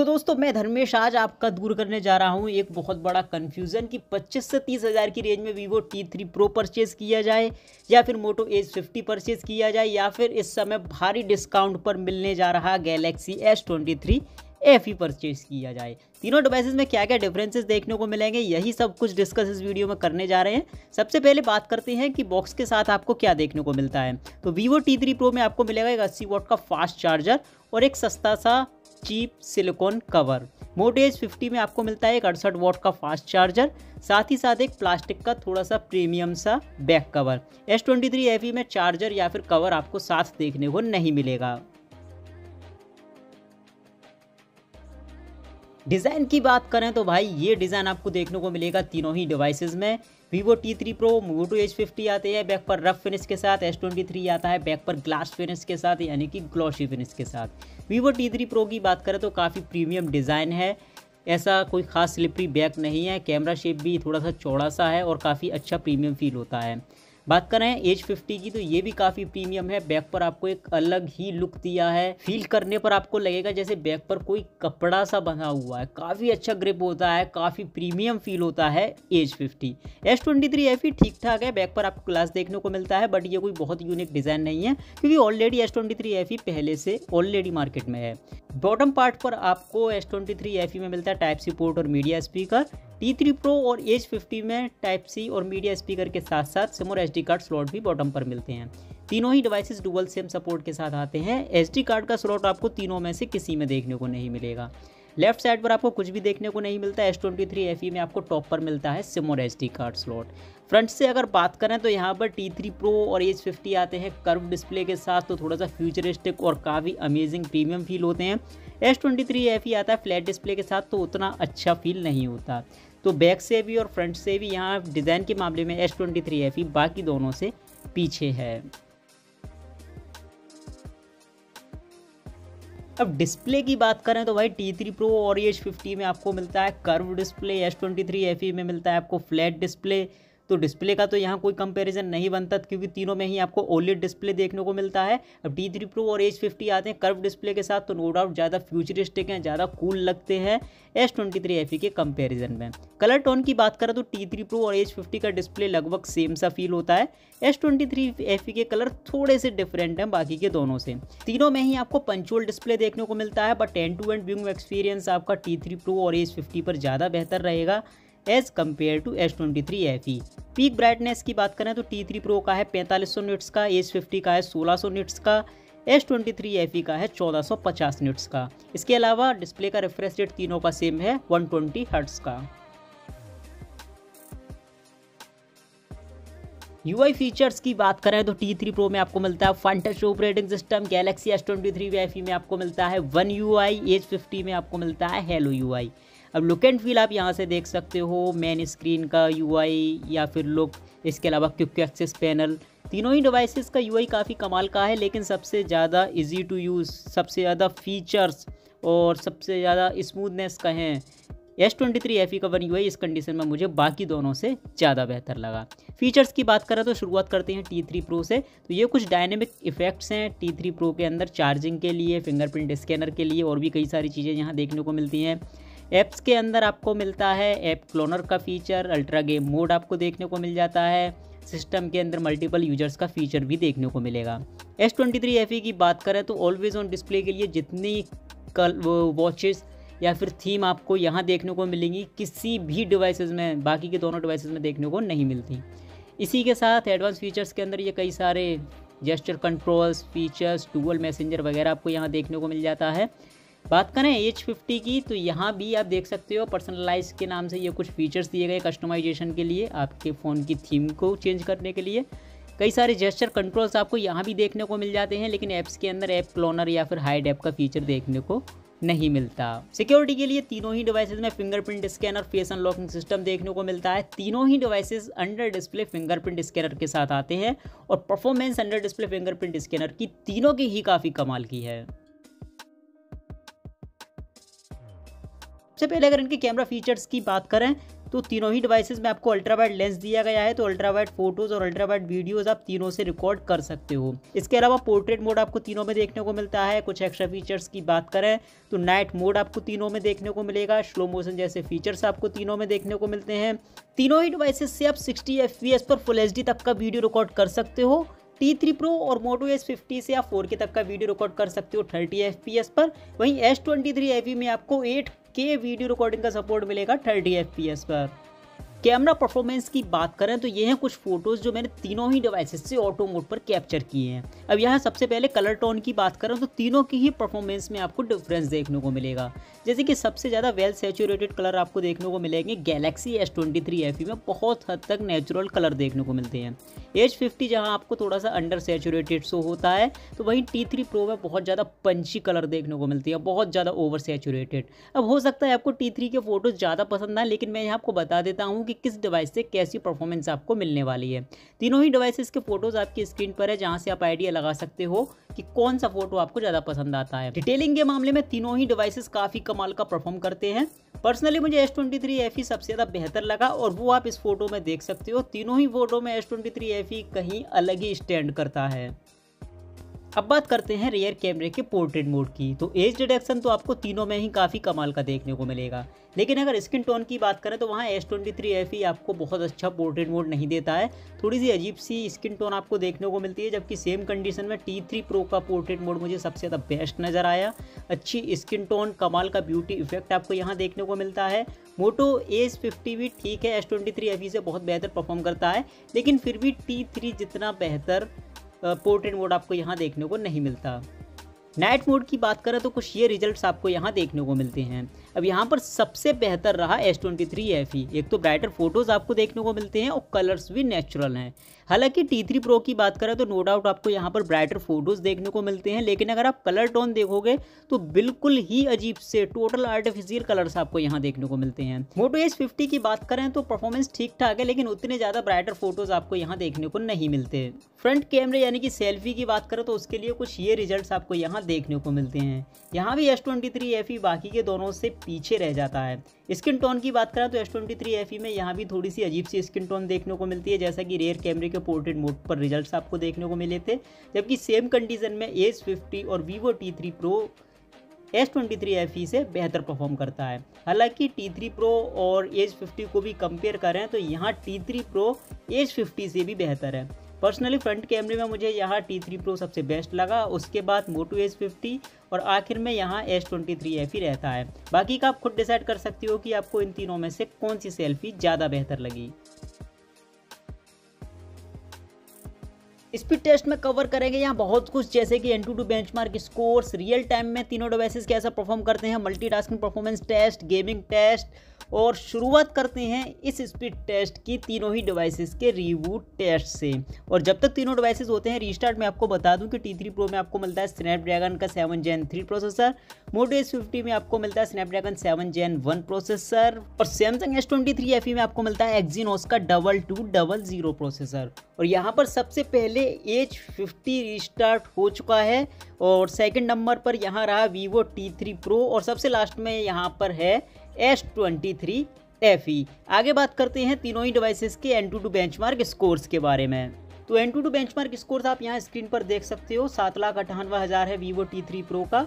तो दोस्तों मैं धर्मेश आज आपका दूर करने जा रहा हूं एक बहुत बड़ा कन्फ्यूज़न कि 25 से 30 हज़ार की रेंज में वीवो T3 Pro परचेज़ किया जाए या फिर मोटो एज 50 परचेज़ किया जाए या फिर इस समय भारी डिस्काउंट पर मिलने जा रहा गैलेक्सी S23 FE परचेज़ किया जाए। तीनों डिवाइसेस में क्या क्या डिफरेंसेस देखने को मिलेंगे, यही सब कुछ डिस्कस इस वीडियो में करने जा रहे हैं। सबसे पहले बात करते हैं कि बॉक्स के साथ आपको क्या देखने को मिलता है। तो वीवो T3 Pro में आपको मिलेगा एक 80 वाट का फास्ट चार्जर और एक सस्ता सा cheap silicon cover. Moto Edge 50 में आपको मिलता है एक 68 वाट का फास्ट चार्जर, साथ ही साथ एक प्लास्टिक का थोड़ा सा प्रीमियम सा बैक कवर। S23 FE में चार्जर या फिर कवर आपको साथ देखने को नहीं मिलेगा। डिज़ाइन की बात करें तो भाई ये डिज़ाइन आपको देखने को मिलेगा तीनों ही डिवाइसेस में। वीवो T3 Pro मोटो एज 50 आते हैं बैक पर रफ फिनिश के साथ, S23 आता है बैक पर ग्लास फिनिश के साथ यानी कि ग्लॉसी फिनिश के साथ। वीवो T3 Pro की बात करें तो काफ़ी प्रीमियम डिज़ाइन है, ऐसा कोई ख़ास स्लिपरी बैक नहीं है, कैमरा शेप भी थोड़ा सा चौड़ा सा है और काफ़ी अच्छा प्रीमियम फील होता है। बात करें एज 50 की तो ये भी काफ़ी प्रीमियम है, बैक पर आपको एक अलग ही लुक दिया है, फील करने पर आपको लगेगा जैसे बैक पर कोई कपड़ा सा बंधा हुआ है, काफ़ी अच्छा ग्रिप होता है, काफ़ी प्रीमियम फील होता है एज 50। S23 FE ठीक ठाक है, बैक पर आपको ग्लास देखने को मिलता है बट ये कोई बहुत यूनिक डिज़ाइन नहीं है क्योंकि ऑलरेडी S23 FE पहले से ऑलरेडी मार्केट में है। बॉटम पार्ट पर आपको S23 FE में मिलता है टाइप सी पोर्ट और मीडिया स्पीकर। T3 Pro और एज 50 में टाइप सी और मीडिया स्पीकर के साथ साथ सिम और SD कार्ड स्लॉट भी बॉटम पर मिलते हैं। तीनों ही डिवाइसेस डुअल सिम सपोर्ट के साथ आते हैं। SD कार्ड का स्लॉट आपको तीनों में से किसी में देखने को नहीं मिलेगा। लेफ्ट साइड पर आपको कुछ भी देखने को नहीं मिलता है। S23 FE में आपको टॉप पर मिलता है सिम और SD कार्ड स्लॉट। फ्रंट से अगर बात करें तो यहाँ पर T3 Pro और एज 50 आते हैं कर्व डिस्प्ले के साथ, तो थोड़ा सा फ्यूचरिस्टिक और काफ़ी अमेजिंग प्रीमियम फील होते हैं। S23 FE आता है फ्लैट डिस्प्ले के साथ, तो उतना अच्छा फील नहीं होता। तो बैक से भी और फ्रंट से भी यहाँ डिज़ाइन के मामले में S23 FE बाकी दोनों से पीछे है। अब डिस्प्ले की बात करें तो भाई T3 Pro और एज 50 में आपको मिलता है कर्व डिस्प्ले, S23 FE में मिलता है आपको फ्लैट डिस्प्ले। तो डिस्प्ले का तो यहाँ कोई कंपैरिजन नहीं बनता क्योंकि तीनों में ही आपको OLED डिस्प्ले देखने को मिलता है। अब T3 Pro और एज 50 आते हैं कर्व डिस्प्ले के साथ, तो नो डाउट ज़्यादा फ्यूचरिस्टिक हैं, ज़्यादा कूल लगते हैं S23 FE के कंपैरिजन में। कलर टोन की बात करें तो T3 Pro और एज 50 का डिस्प्ले लगभग सेम सा फील होता है। S23 FE के कलर थोड़े से डिफरेंट हैं बाकी के दोनों से। तीनों में ही आपको पंचुअल डिस्प्ले देखने को मिलता है but end to end viewing experience आपका T3 Pro और एज 50 पर ज़्यादा बेहतर रहेगा as compared to S23 FE। Peak brightness की बात करें तो T3 Pro का है 4500 निट्स का, एज 50 का है 1600 निट्स का, S23 FE का है 1450 निट्स का। इसके अलावा डिस्प्ले का रिफ्रेश रेट तीनों का सेम है 120 हर्ट्ज का। UI फीचर्स की बात करें तो T3 Pro में आपको मिलता है Funtouch operating system, Galaxy S23 FE में आपको मिलता है One UI, एज 50 में आपको मिलता है हेलो UI। अब लुक एंड फील आप यहाँ से देख सकते हो, मेन स्क्रीन का UI या फिर लुक, इसके अलावा क्विक एक्सेस पैनल, तीनों ही डिवाइसेस का UI काफ़ी कमाल का है। लेकिन सबसे ज़्यादा इजी टू यूज़, सबसे ज़्यादा फीचर्स और सबसे ज़्यादा स्मूथनेस कहें S23 FE का One UI इस कंडीशन में मुझे बाकी दोनों से ज़्यादा बेहतर लगा। फीचर्स की बात करें तो शुरुआत करते हैं T3 Pro से। तो ये कुछ डायनेमिक इफेक्ट्स हैं T3 Pro के अंदर, चार्जिंग के लिए, फिंगरप्रिंट स्कैनर के लिए और भी कई सारी चीज़ें यहाँ देखने को मिलती हैं। ऐप्स के अंदर आपको मिलता है ऐप क्लोनर का फीचर, अल्ट्रा गेम मोड आपको देखने को मिल जाता है। सिस्टम के अंदर मल्टीपल यूजर्स का फीचर भी देखने को मिलेगा। S23 FE की बात करें तो ऑलवेज ऑन डिस्प्ले के लिए जितनी वॉचेस या फिर थीम आपको यहाँ देखने को मिलेंगी किसी भी डिवाइसेस में, बाकी के दोनों डिवाइसेस में देखने को नहीं मिलती। इसी के साथ एडवांस फीचर्स के अंदर ये कई सारे gesture controls features, dual messenger वगैरह आपको यहाँ देखने को मिल जाता है। बात करें एज 50 की तो यहाँ भी आप देख सकते हो पर्सनलाइज के नाम से ये कुछ फीचर्स दिए गए कस्टमाइजेशन के लिए, आपके फ़ोन की थीम को चेंज करने के लिए। कई सारे जेस्चर कंट्रोल्स आपको यहाँ भी देखने को मिल जाते हैं, लेकिन ऐप्स के अंदर ऐप क्लोनर या फिर हाइड ऐप का फीचर देखने को नहीं मिलता। सिक्योरिटी के लिए तीनों ही डिवाइसेस में fingerprint scanner, face unlocking system देखने को मिलता है। तीनों ही devices under display fingerprint scanner के साथ आते हैं और performance under display fingerprint scanner की तीनों की ही काफ़ी कमाल की है। सबसे पहले अगर इनके कैमरा फीचर्स की बात करें तो तीनों ही डिवाइसेस में आपको अल्ट्रा वाइड लेंस दिया गया है, तो अल्ट्रा वाइड फोटोज़ और अल्ट्रा वाइड वीडियोज़ आप तीनों से रिकॉर्ड कर सकते हो। इसके अलावा पोर्ट्रेट मोड आपको तीनों में देखने को मिलता है। कुछ एक्स्ट्रा फीचर्स की बात करें तो नाइट मोड आपको तीनों में देखने को मिलेगा। स्लो मोशन जैसे फीचर्स आपको तीनों में देखने को मिलते हैं। तीनों ही डिवाइसेस से आप 60 FPS पर फुल HD तक का वीडियो रिकॉर्ड कर सकते हो। T3 Pro और Moto H50 से आप 4K तक का वीडियो रिकॉर्ड कर सकते हो 30 FPS पर। वहीं S23 FE में आपको 8K वीडियो रिकॉर्डिंग का सपोर्ट मिलेगा 30 FPS पर। कैमरा परफॉर्मेंस की बात करें तो ये हैं कुछ फोटोज़ जो मैंने तीनों ही डिवाइसेस से ऑटो मोड पर कैप्चर किए हैं। अब यहाँ सबसे पहले कलर टोन की बात करें तो तीनों की ही परफॉर्मेंस में आपको डिफरेंस देखने को मिलेगा। जैसे कि सबसे ज़्यादा वेल सैचुरेटेड कलर आपको देखने को मिलेंगे गैलेक्सी S23 FE में, बहुत हद तक नेचुरल कलर देखने को मिलते हैं। H50 जहाँ आपको थोड़ा सा अंडर सैचुरेटेड शो होता है, तो वहीं T3 Pro में बहुत ज़्यादा पंची कलर देखने को मिलती है, बहुत ज़्यादा ओवर सैचुरेटेड। अब हो सकता है आपको T3 के फोटोज़ ज़्यादा पसंद आए, लेकिन मैं यहाँ आपको बता देता हूँ कि किस डिवाइस से कैसी परफॉर्मेंस आपको मिलने वाली है। तीनों ही डिवाइसेस के फोटोज़ आपकी स्क्रीन पर है, जहाँ से आप आइडिया लगा सकते हो कि कौन सा फोटो आपको ज़्यादा पसंद आता है। डिटेलिंग के मामले में तीनों ही डिवाइसेस काफ़ी कमाल का परफॉर्म करते हैं। पर्सनली मुझे S23 FE सबसे ज़्यादा बेहतर लगा और वो आप इस फोटो में देख सकते हो। तीनों ही फोटो में S23 FE कहीं अलग ही स्टैंड करता है। अब बात करते हैं रियर कैमरे के पोर्ट्रेट मोड की। तो एज डिटेक्शन तो आपको तीनों में ही काफ़ी कमाल का देखने को मिलेगा, लेकिन अगर स्किन टोन की बात करें तो वहाँ S23 FE आपको बहुत अच्छा पोर्ट्रेट मोड नहीं देता है। थोड़ी सी अजीब सी स्किन टोन आपको देखने को मिलती है, जबकि सेम कंडीशन में T3 Pro का पोर्ट्रेट मोड मुझे सबसे ज़्यादा बेस्ट नज़र आया। अच्छी स्किन टोन, कमाल का ब्यूटी इफेक्ट आपको यहाँ देखने को मिलता है। Moto H50 भी ठीक है, S23 FE से बहुत बेहतर परफॉर्म करता है, लेकिन फिर भी T3 जितना बेहतर पोर्ट्रेट मोड आपको यहाँ देखने को नहीं मिलता। नाइट मोड की बात करें तो कुछ ये रिजल्ट्स आपको यहाँ देखने को मिलते हैं। अब यहाँ पर सबसे बेहतर रहा S23 FE। एक तो ब्राइटर फोटोज़ आपको देखने को मिलते हैं और कलर्स भी नेचुरल हैं। हालांकि T3 Pro की बात करें तो नो डाउट आपको यहाँ पर ब्राइटर फोटोज़ देखने को मिलते हैं, लेकिन अगर आप कलर टोन देखोगे तो बिल्कुल ही अजीब से टोटल आर्टिफिशियल कलर्स आपको यहाँ देखने को मिलते हैं। Moto H50 की बात करें तो परफॉर्मेंस ठीक ठाक है, लेकिन उतने ज़्यादा ब्राइटर फोटोज़ आपको यहाँ देखने को नहीं मिलते। फ्रंट कैमरे यानी कि सेल्फी की बात करें तो उसके लिए कुछ ये रिजल्ट्स आपको यहाँ देखने को मिलते हैं। यहाँ भी S23 FE बाकी के दोनों से पीछे रह जाता है। स्किन टोन की बात करें तो S23 FE में यहाँ भी थोड़ी सी अजीब सी स्किन टोन देखने को मिलती है, जैसा कि रेयर कैमरे के पोर्ट्रेट मोड पर रिजल्ट्स आपको देखने को मिले थे। जबकि सेम कंडीशन में H50 और Vivo T3 Pro S23 FE से बेहतर परफॉर्म करता है। हालांकि T3 Pro और H50 को भी कंपेयर करें तो यहाँ T3 Pro H50 से भी बेहतर है। पर्सनली फ्रंट कैमरे में मुझे यहाँ T3 Pro सबसे बेस्ट लगा, उसके बाद Moto H50 और आखिर में यहाँ S23 FE रहता है। बाकी का आप खुद डिसाइड कर सकते हो कि आपको इन तीनों में से कौन सी सेल्फी ज़्यादा बेहतर लगी। स्पीड टेस्ट में कवर करेंगे यहाँ बहुत कुछ, जैसे कि Antutu benchmark scores, real time में तीनों डिवाइसेस कैसा परफॉर्म करते हैं, multitasking performance test, gaming test, और शुरुआत करते हैं इस स्पीड टेस्ट की तीनों ही डिवाइसेस के रिबूट टेस्ट से। और जब तक तीनों डिवाइसेस होते हैं रीस्टार्ट में आपको बता दूं कि T3 Pro में आपको मिलता है स्नैपड्रैगन का 7 Gen 3 प्रोसेसर, Moto H50 में आपको मिलता है स्नैपड्रैगन 7 Gen 1 प्रोसेसर, और Samsung S23 FE में आपको मिलता है Exynos का 2200 प्रोसेसर। और यहाँ पर सबसे पहले H50 रीस्टार्ट हो चुका है और सेकंड नंबर पर यहाँ रहा Vivo T3 Pro और सबसे लास्ट में यहाँ पर है S23 FE। आगे बात करते हैं तीनों ही डिवाइसेस के Antutu बेंचमार्क स्कोर्स के बारे में। तो Antutu बेंचमार्क स्कोर्स आप यहाँ स्क्रीन पर देख सकते हो। 7,98,000 है Vivo T3 Pro का,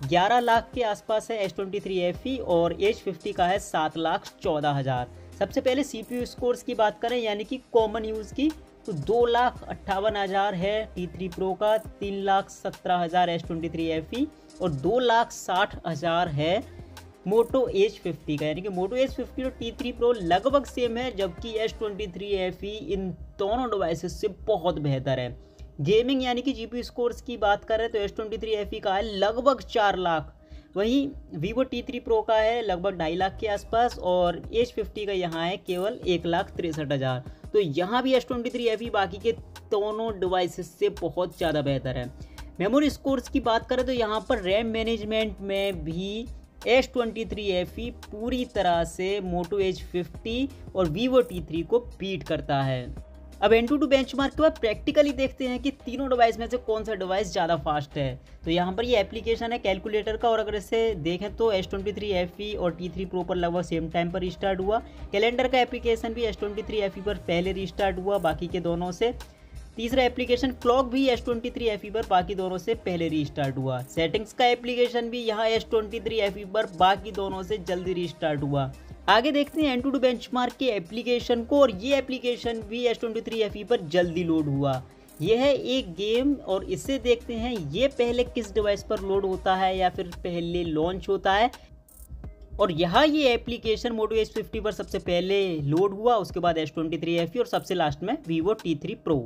11 लाख के आसपास है S23 FE और H50 का है 7,14,000। सबसे पहले CPU स्कोर्स की बात करें यानी कि कॉमन यूज़ की, तो 2,58,000 है T3 Pro का, 3,17,000 S23 FE और 2,60,000 है Moto H50 का। यानी कि Moto H50 और T3 Pro लगभग सेम है, जबकि S23 FE इन दोनों डिवाइसेस से बहुत बेहतर है। गेमिंग यानी कि GPU स्कोर्स की बात करें तो S23 FE का है लगभग 4 लाख, वहीं Vivo T3 Pro का है लगभग 2.5 लाख के आसपास और H50 का यहाँ है केवल 1,63,000। तो यहाँ भी S23 FE बाकी के दोनों डिवाइसेस से बहुत ज़्यादा बेहतर है। मेमोरी स्कोर्स की बात करें तो यहाँ पर रैम मैनेजमेंट में भी S23 FE पूरी तरह से Moto H50 और Vivo T3 को बीट करता है। अब Antutu बेंचमार्क के बाद प्रैक्टिकली देखते हैं कि तीनों डिवाइस में से कौन सा डिवाइस ज़्यादा फास्ट है। तो यहाँ पर ये एप्लीकेशन है कैलकुलेटर का, और अगर इसे देखें तो S23 FE और T3 Pro पर लगभग सेम टाइम पर रिस्टार्ट हुआ। कैलेंडर का एप्लीकेशन भी S23 FE पर पहले रिस्टार्ट हुआ बाकी के दोनों से। तीसरा एप्लीकेशन क्लॉक भी S23 FE पर बाकी दोनों से पहले रिस्टार्ट हुआ। सेटिंग्स का एप्लीकेशन भी यहाँ S23 FE पर बाकी दोनों से जल्दी रिस्टार्ट हुआ। आगे देखते हैं Antutu बेंचमार्क के एप्लीकेशन को, और ये एप्लीकेशन भी S23 FE पर जल्दी लोड हुआ। यह है एक गेम, और इससे देखते हैं ये पहले किस डिवाइस पर लोड होता है या फिर पहले लॉन्च होता है। और यहाँ ये एप्लीकेशन Moto H50 पर सबसे पहले लोड हुआ, उसके बाद S23 FE और सबसे लास्ट में Vivo T3 Pro।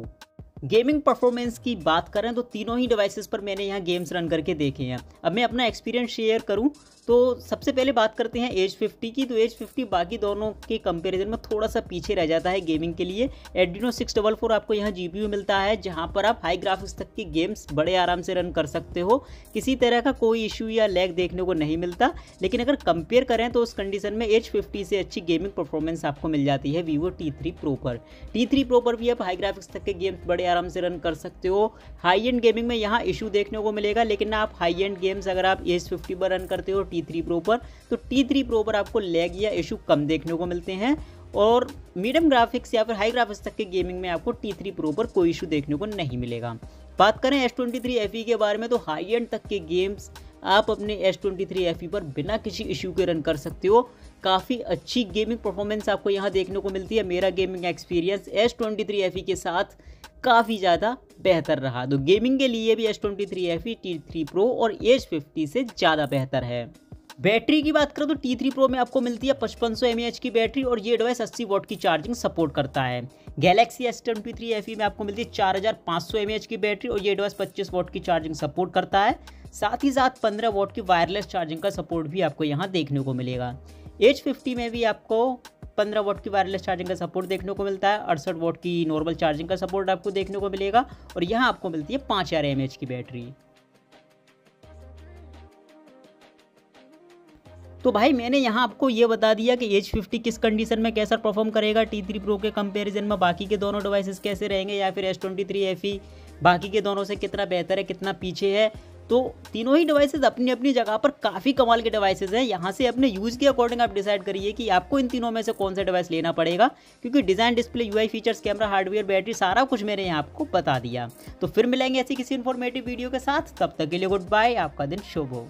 Gaming performance की बात करें तो तीनों ही डिवाइसेस पर मैंने यहाँ गेम्स रन करके देखे हैं। अब मैं अपना एक्सपीरियंस शेयर करूँ तो सबसे पहले बात करते हैं H50 की। तो H50 बाकी दोनों के कंपैरिजन में थोड़ा सा पीछे रह जाता है गेमिंग के लिए। Adreno 644 आपको यहाँ GPU मिलता है, जहाँ पर आप हाई ग्राफिक्स तक की गेम्स बड़े आराम से रन कर सकते हो। किसी तरह का कोई इशू या लैग देखने को नहीं मिलता। लेकिन अगर कंपेयर करें तो उस कंडीशन में H50 से अच्छी गेमिंग परफॉर्मेंस आपको मिल जाती है Vivo T3 Pro पर। T3 Pro पर भी आप हाई ग्राफिक्स तक के गेम्स बड़े आराम से रन कर सकते हो। हाई एंड गेमिंग में यहाँ इशू देखने को मिलेगा, लेकिन आप हाई एंड गेम्स अगर आप H50 पर रन करते हो T3 Pro पर, तो T3 Pro पर आपको लैग या इशू कम देखने को मिलते हैं। और मीडियम ग्राफिक्स या फिर हाई ग्राफिक्स तक के गेमिंग में आपको T3 Pro पर कोई इशू देखने को नहीं मिलेगा। बात करें S23 FE के बारे में तो हाई एंड तक के गेम्स आप अपने S23 FE पर बिना किसी इशू के रन कर सकते हो। काफ़ी अच्छी गेमिंग परफॉर्मेंस आपको यहाँ देखने को मिलती है। मेरा गेमिंग एक्सपीरियंस S23 FE के साथ काफ़ी ज़्यादा बेहतर रहा। तो गेमिंग के लिए भी S23 FE T3 Pro और H50 से ज़्यादा बेहतर है। बैटरी की बात करें तो T3 Pro में आपको मिलती है 5500 mAh की बैटरी, और ये डिवाइस 80 वॉट की चार्जिंग सपोर्ट करता है। Galaxy S23 FE में आपको मिलती है 4500 mAh की बैटरी, और ये डिवाइस 25 वॉट की चार्जिंग सपोर्ट करता है। साथ ही साथ 15 वॉट की वायरलेस चार्जिंग का सपोर्ट भी आपको यहाँ देखने को मिलेगा। H50 में भी आपको 15 वॉट की वायरलेस चार्जिंग का सपोर्ट देखने को मिलता है। 68 वॉट की नॉर्मल चार्जिंग का सपोर्ट आपको देखने को मिलेगा, और यहाँ आपको मिलती है 5000 mAh की बैटरी। तो भाई मैंने यहाँ आपको ये बता दिया कि H50 किस कंडीशन में कैसा परफॉर्म करेगा T3 Pro के कंपैरिजन में, बाकी के दोनों डिवाइसेस कैसे रहेंगे, या फिर S23 FE बाकी के दोनों से कितना बेहतर है, कितना पीछे है। तो तीनों ही डिवाइसेस अपनी अपनी जगह पर काफ़ी कमाल के डिवाइसेस हैं। यहाँ से अपने यूज़ के अकॉर्डिंग आप डिसाइड करिए कि आपको इन तीनों में से कौन सा डिवाइस लेना पड़ेगा, क्योंकि design, display, UI features, camera, hardware, battery सारा कुछ मैंने यहाँ आपको बता दिया। तो फिर मिलेंगे ऐसी किसी इन्फॉर्मेटिव वीडियो के साथ, तब तक के लिए गुड बाय, आपका दिन शुभ हो।